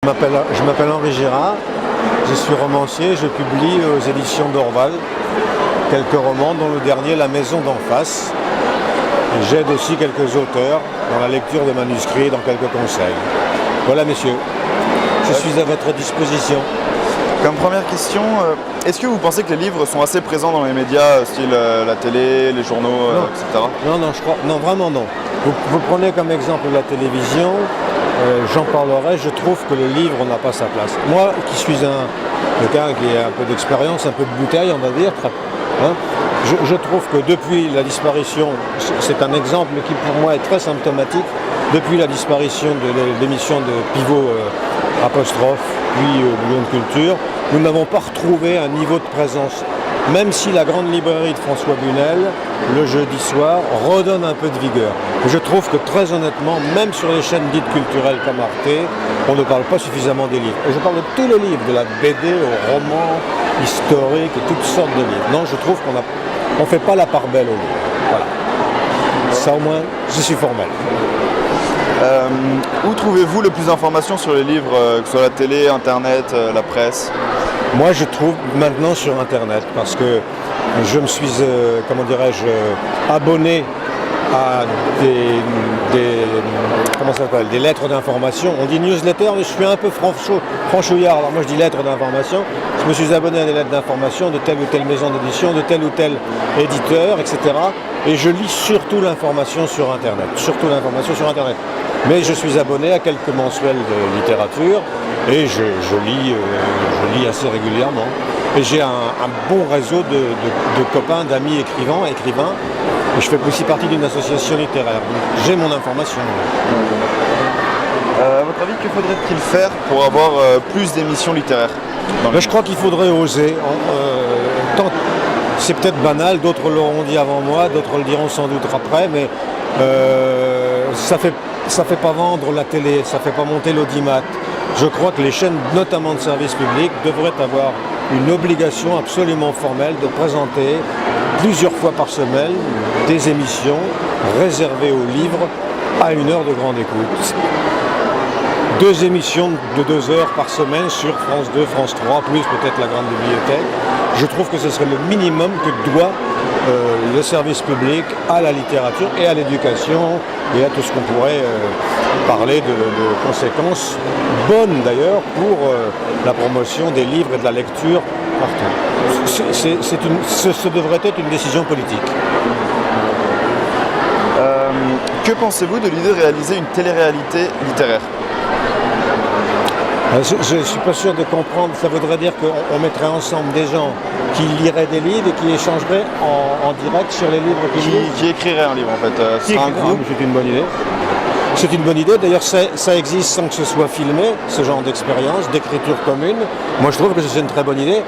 Je m'appelle Henri Girard, je suis romancier, je publie aux éditions d'Orval quelques romans, dont le dernier La Maison d'en face. J'aide aussi quelques auteurs dans la lecture de manuscrits, dans quelques conseils. Voilà messieurs, je suis à votre disposition. Comme première question, est-ce que vous pensez que les livres sont assez présents dans les médias, style la télé, les journaux, etc. Non, je crois, non, vraiment non. Vous prenez comme exemple la télévision, j'en parlerai, je trouve que le livre n'a pas sa place. Moi, qui suis quelqu'un qui a un peu d'expérience, un peu de bouteille, on va dire, hein, je trouve que depuis la disparition, c'est un exemple qui pour moi est très symptomatique, depuis la disparition de l'émission de Pivot apostrophe, puis Bouillon de Culture, nous n'avons pas retrouvé un niveau de présence. Même si la grande librairie de François Bunel, le jeudi soir, redonne un peu de vigueur. Je trouve que très honnêtement, même sur les chaînes dites culturelles comme Arte, on ne parle pas suffisamment des livres. Et je parle de tous les livres, de la BD au roman, historique, et toutes sortes de livres. Non, je trouve qu'on ne fait pas la part belle aux livres. Voilà. Ça au moins, je suis formel. Où trouvez-vous le plus d'informations sur les livres, que ce soit la télé, internet, la presse? Moi je trouve maintenant sur internet parce que je me suis, comment dirais-je, abonné à des lettres d'information. On dit newsletter, mais je suis un peu franchouillard, alors moi je dis lettres d'information. Je me suis abonné à des lettres d'information de telle ou telle maison d'édition, de tel ou tel éditeur, etc. Et je lis surtout l'information sur internet, Mais je suis abonné à quelques mensuels de littérature et je lis assez régulièrement. Et j'ai un bon réseau de copains, d'amis écrivains. Et je fais aussi partie d'une association littéraire. Donc j'ai mon information. À votre avis, que faudrait-il faire pour avoir plus d'émissions littéraires? Je crois qu'il faudrait oser. C'est peut-être banal, d'autres l'auront dit avant moi, d'autres le diront sans doute après, mais ça fait pas vendre la télé, ça fait pas monter l'audimat. Je crois que les chaînes, notamment de service public, devraient avoir une obligation absolument formelle de présenter plusieurs fois par semaine des émissions réservées aux livres à une heure de grande écoute. 2 émissions de 2 heures par semaine sur France 2, France 3, plus peut-être la grande bibliothèque. Je trouve que ce serait le minimum que doit le service public à la littérature et à l'éducation et à tout ce qu'on pourrait parler de conséquences bonnes d'ailleurs pour la promotion des livres et de la lecture partout. Ce devrait être une décision politique. Que pensez-vous de l'idée de réaliser une télé-réalité littéraire? Je ne suis pas sûr de comprendre. Ça voudrait dire qu'on mettrait ensemble des gens qui liraient des livres et qui échangeraient en direct sur les livres qu'ils lisent. Qui écrirait un livre en fait. C'est une bonne idée. C'est une bonne idée. D'ailleurs, ça existe sans que ce soit filmé, ce genre d'expérience, d'écriture commune. Moi, je trouve que c'est une très bonne idée,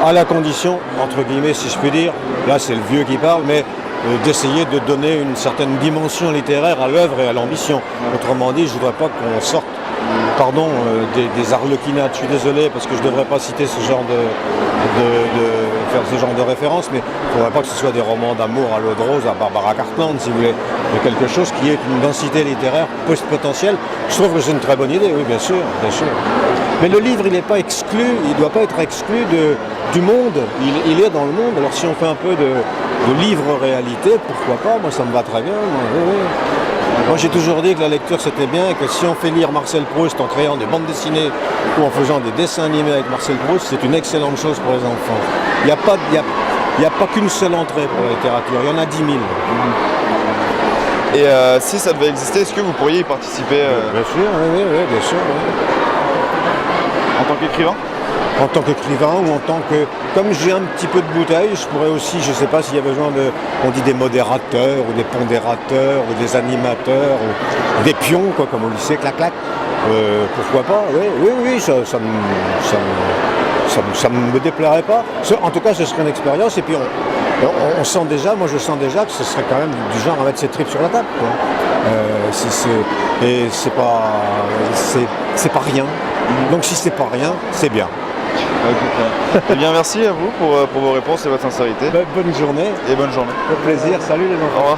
à la condition, entre guillemets, si je puis dire, là c'est le vieux qui parle, mais d'essayer de donner une certaine dimension littéraire à l'œuvre et à l'ambition. Autrement dit, je ne voudrais pas qu'on sorte des arlequinades, je suis désolé parce que je ne devrais pas citer ce genre faire ce genre de référence, mais il ne faudrait pas que ce soit des romans d'amour à l'eau de rose, à Barbara Cartland, si vous voulez, mais quelque chose qui ait une densité littéraire potentielle. Je trouve que c'est une très bonne idée, oui, bien sûr. Mais le livre, il n'est pas exclu, il ne doit pas être exclu du monde, il est dans le monde. Alors si on fait un peu de livre-réalité, pourquoi pas, moi ça me va très bien. Moi j'ai toujours dit que la lecture c'était bien et que si on fait lire Marcel Proust en créant des bandes dessinées ou en faisant des dessins animés avec Marcel Proust, c'est une excellente chose pour les enfants. Il n'y a pas qu'une seule entrée pour la littérature, il y en a 10 000. Et si ça devait exister, est-ce que vous pourriez y participer Bien sûr, oui, bien sûr. Oui. En tant qu'écrivain? En tant qu'écrivain ou en tant que... Comme j'ai un petit peu de bouteille, je pourrais aussi, je ne sais pas s'il y a besoin on dit des modérateurs ou des pondérateurs ou des animateurs ou des pions, quoi, comme au lycée, clac. Pourquoi pas? Oui, ça ne me déplairait pas. En tout cas, ce serait une expérience et puis on sent déjà, moi je sens déjà que ce serait quand même du genre à mettre ses tripes sur la table, quoi. Et c'est pas rien. Donc si c'est pas rien, c'est bien. Eh bien, merci à vous pour vos réponses et votre sincérité. Bonne journée. Et bonne journée. Au plaisir. Salut les enfants. Au revoir.